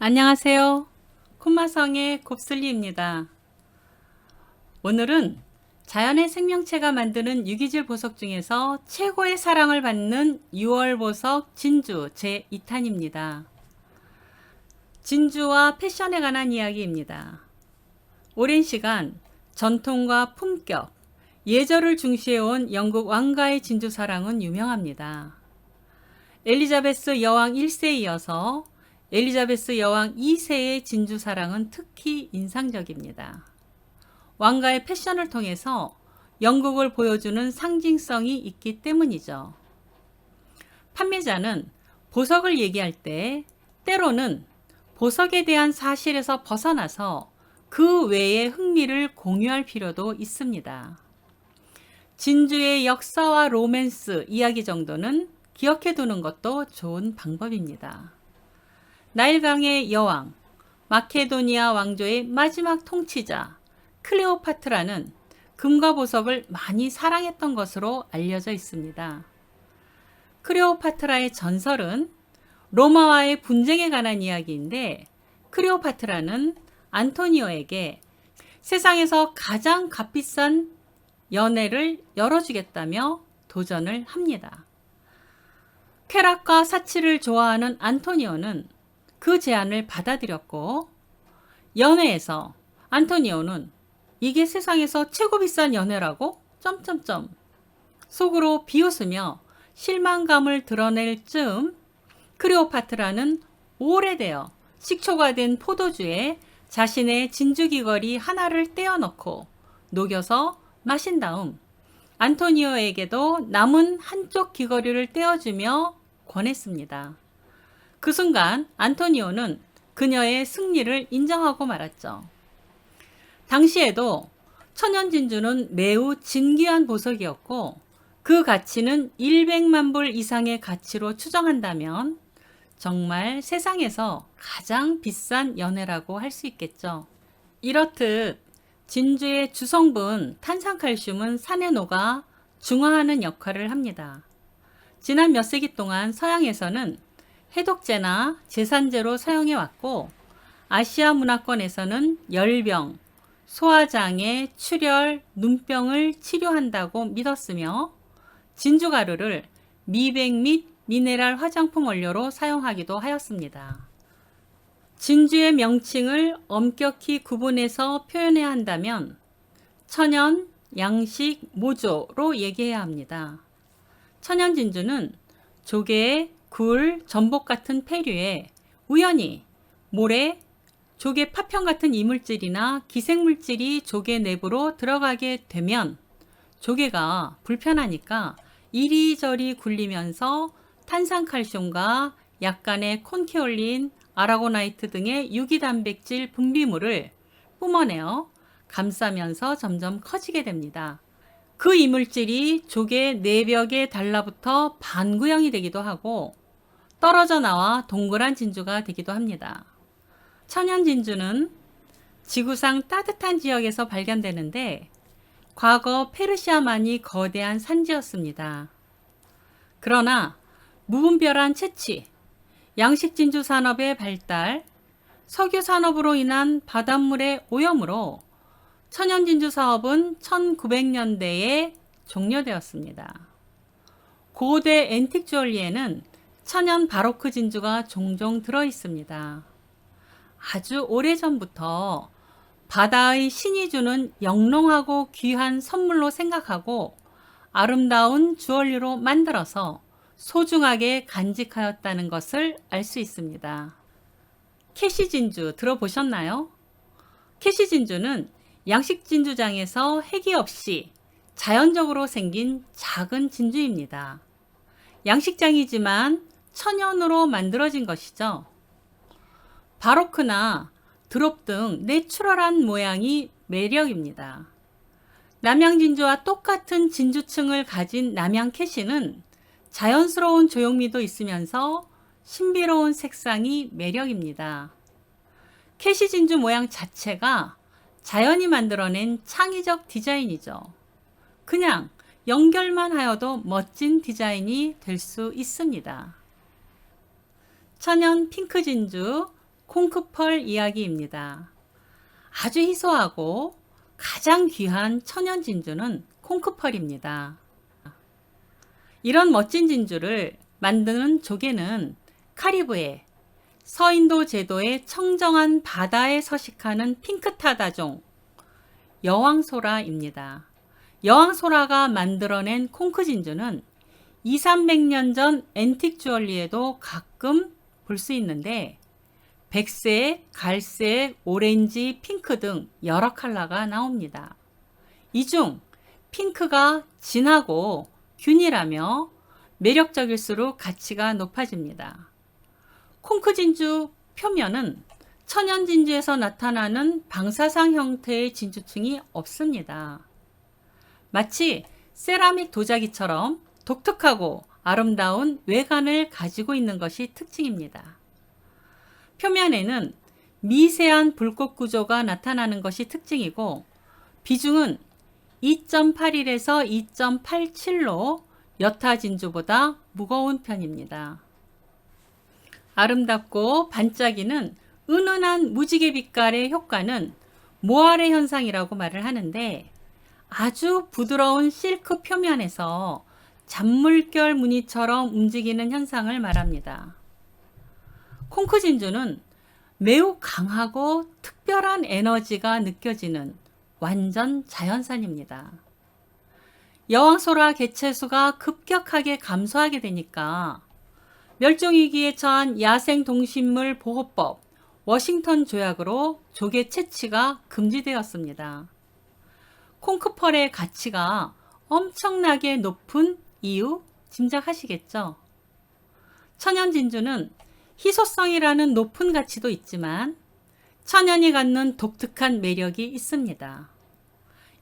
안녕하세요. 콤마성의 곱슬리입니다. 오늘은 자연의 생명체가 만드는 유기질 보석 중에서 최고의 사랑을 받는 6월 보석 진주 제2탄입니다. 진주와 패션에 관한 이야기입니다. 오랜 시간 전통과 품격, 예절을 중시해온 영국 왕가의 진주 사랑은 유명합니다. 엘리자베스 여왕 1세에 이어서 엘리자베스 여왕 2세의 진주 사랑은 특히 인상적입니다. 왕가의 패션을 통해서 영국을 보여주는 상징성이 있기 때문이죠. 판매자는 보석을 얘기할 때 때로는 보석에 대한 사실에서 벗어나서 그 외의 흥미를 공유할 필요도 있습니다. 진주의 역사와 로맨스 이야기 정도는 기억해 두는 것도 좋은 방법입니다. 나일강의 여왕, 마케도니아 왕조의 마지막 통치자 클레오파트라는 금과 보석을 많이 사랑했던 것으로 알려져 있습니다. 클레오파트라의 전설은 로마와의 분쟁에 관한 이야기인데 클레오파트라는 안토니오에게 세상에서 가장 값비싼 연회를 열어주겠다며 도전을 합니다. 쾌락과 사치를 좋아하는 안토니오는 그 제안을 받아들였고 연회에서 안토니오는 이게 세상에서 최고 비싼 연회라고? 속으로 비웃으며 실망감을 드러낼 즈음 클레오파트라는 오래되어 식초가 된 포도주에 자신의 진주 귀걸이 하나를 떼어넣고 녹여서 마신 다음 안토니오에게도 남은 한쪽 귀걸이를 떼어주며 권했습니다. 그 순간 안토니오는 그녀의 승리를 인정하고 말았죠. 당시에도 천연진주는 매우 진귀한 보석이었고 그 가치는 100만 불 이상의 가치로 추정한다면 정말 세상에서 가장 비싼 연회라고 할 수 있겠죠. 이렇듯 진주의 주성분 탄산칼슘은 산에 녹아 중화하는 역할을 합니다. 지난 몇 세기 동안 서양에서는 해독제나 제산제로 사용해왔고 아시아 문화권에서는 열병, 소화장애, 출혈, 눈병을 치료한다고 믿었으며 진주가루를 미백 및 미네랄 화장품 원료로 사용하기도 하였습니다. 진주의 명칭을 엄격히 구분해서 표현해야 한다면 천연, 양식, 모조로 얘기해야 합니다. 천연 진주는 조개, 굴, 전복 같은 폐류에 우연히 모래, 조개 파편 같은 이물질이나 기생물질이 조개 내부로 들어가게 되면 조개가 불편하니까 이리저리 굴리면서 탄산칼슘과 약간의 콘케올린, 아라고나이트 등의 유기단백질 분비물을 뿜어내어 감싸면서 점점 커지게 됩니다. 그 이물질이 조개 내벽에 달라붙어 반구형이 되기도 하고 떨어져 나와 동그란 진주가 되기도 합니다. 천연 진주는 지구상 따뜻한 지역에서 발견되는데 과거 페르시아만이 거대한 산지였습니다. 그러나 무분별한 채취, 양식 진주 산업의 발달, 석유 산업으로 인한 바닷물의 오염으로 천연 진주 사업은 1900년대에 종료되었습니다. 고대 앤틱 주얼리에는 천연 바로크 진주가 종종 들어 있습니다. 아주 오래전부터 바다의 신이 주는 영롱하고 귀한 선물로 생각하고 아름다운 주얼리로 만들어서 소중하게 간직하였다는 것을 알 수 있습니다. 캐시 진주 들어보셨나요? 캐시 진주는 양식 진주장에서 해기 없이 자연적으로 생긴 작은 진주입니다. 양식장이지만 천연으로 만들어진 것이죠. 바로크나 드롭 등 내추럴한 모양이 매력입니다. 남양 진주와 똑같은 진주층을 가진 남양 캐시는 자연스러운 조형미도 있으면서 신비로운 색상이 매력입니다. 캐시 진주 모양 자체가 자연이 만들어낸 창의적 디자인이죠. 그냥 연결만 하여도 멋진 디자인이 될 수 있습니다. 천연 핑크 진주, 콩크펄 이야기입니다. 아주 희소하고 가장 귀한 천연 진주는 콩크펄입니다. 이런 멋진 진주를 만드는 조개는 카리브해, 서인도 제도의 청정한 바다에 서식하는 핑크타다종 여왕소라입니다. 여왕소라가 만들어낸 콩크 진주는 200~300년 전 앤틱 주얼리에도 가끔 볼 수 있는데 백색, 갈색, 오렌지, 핑크 등 여러 컬러가 나옵니다. 이 중 핑크가 진하고 균일하며 매력적일수록 가치가 높아집니다. 콩크 진주 표면은 천연 진주에서 나타나는 방사상 형태의 진주층이 없습니다. 마치 세라믹 도자기처럼 독특하고 아름다운 외관을 가지고 있는 것이 특징입니다. 표면에는 미세한 불꽃 구조가 나타나는 것이 특징이고 비중은 2.81에서 2.87로 여타 진주보다 무거운 편입니다. 아름답고 반짝이는 은은한 무지개 빛깔의 효과는 모아레 현상이라고 말을 하는데 아주 부드러운 실크 표면에서 잔물결 무늬처럼 움직이는 현상을 말합니다. 콩크 진주는 매우 강하고 특별한 에너지가 느껴지는 완전 자연산입니다. 여왕소라 개체수가 급격하게 감소하게 되니까 멸종위기에 처한 야생동식물 보호법 워싱턴 조약으로 조개 채취가 금지되었습니다. 콩크펄의 가치가 엄청나게 높은 이유 짐작하시겠죠? 천연 진주는 희소성이라는 높은 가치도 있지만 천연이 갖는 독특한 매력이 있습니다.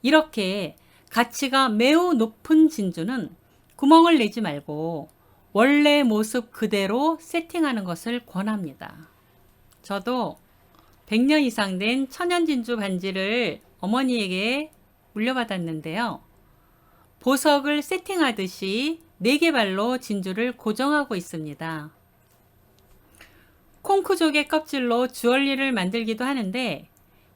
이렇게 가치가 매우 높은 진주는 구멍을 내지 말고 원래 모습 그대로 세팅하는 것을 권합니다. 저도 100년 이상 된 천연 진주 반지를 어머니에게 물려받았는데요. 보석을 세팅하듯이 4개발로 진주를 고정하고 있습니다. 콩크조개 껍질로 주얼리를 만들기도 하는데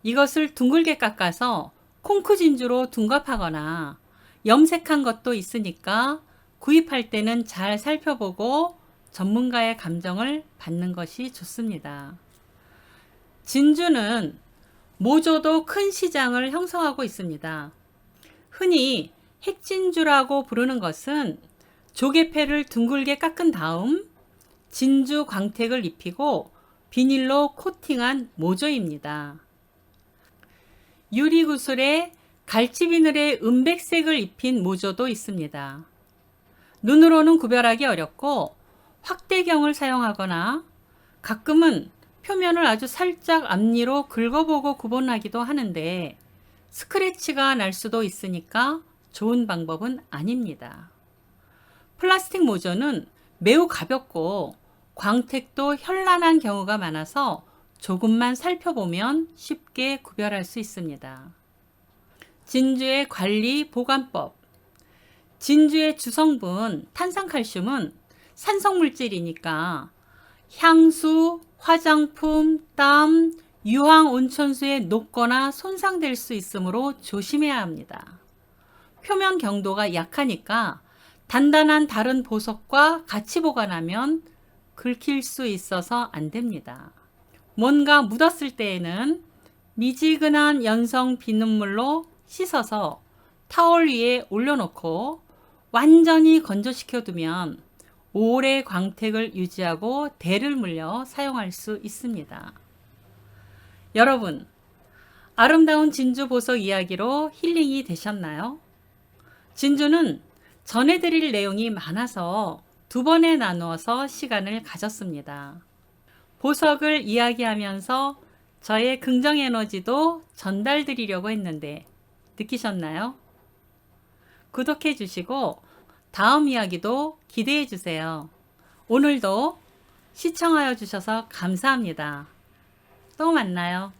이것을 둥글게 깎아서 콩크 진주로 둔갑하거나 염색한 것도 있으니까 구입할 때는 잘 살펴보고 전문가의 감정을 받는 것이 좋습니다. 진주는 모조도 큰 시장을 형성하고 있습니다. 흔히 핵진주라고 부르는 것은 조개패를 둥글게 깎은 다음 진주 광택을 입히고 비닐로 코팅한 모조입니다. 유리구슬에 갈치비늘에 은백색을 입힌 모조도 있습니다. 눈으로는 구별하기 어렵고 확대경을 사용하거나 가끔은 표면을 아주 살짝 앞니로 긁어보고 구분하기도 하는데 스크래치가 날 수도 있으니까 좋은 방법은 아닙니다. 플라스틱 모조는 매우 가볍고 광택도 현란한 경우가 많아서 조금만 살펴보면 쉽게 구별할 수 있습니다. 진주의 관리 보관법. 진주의 주성분 탄산칼슘은 산성물질이니까 향수, 화장품, 땀, 유황 온천수에 녹거나 손상될 수 있으므로 조심해야 합니다. 표면 경도가 약하니까 단단한 다른 보석과 같이 보관하면 긁힐 수 있어서 안 됩니다. 뭔가 묻었을 때에는 미지근한 연성 비눗물로 씻어서 타월 위에 올려놓고 완전히 건조시켜 두면 오래 광택을 유지하고 대를 물려 사용할 수 있습니다. 여러분, 아름다운 진주 보석 이야기로 힐링이 되셨나요? 진주는 전해드릴 내용이 많아서 2번에 나누어서 시간을 가졌습니다. 보석을 이야기하면서 저의 긍정 에너지도 전달드리려고 했는데 느끼셨나요? 구독해 주시고 다음 이야기도 기대해 주세요. 오늘도 시청하여 주셔서 감사합니다. 또 만나요.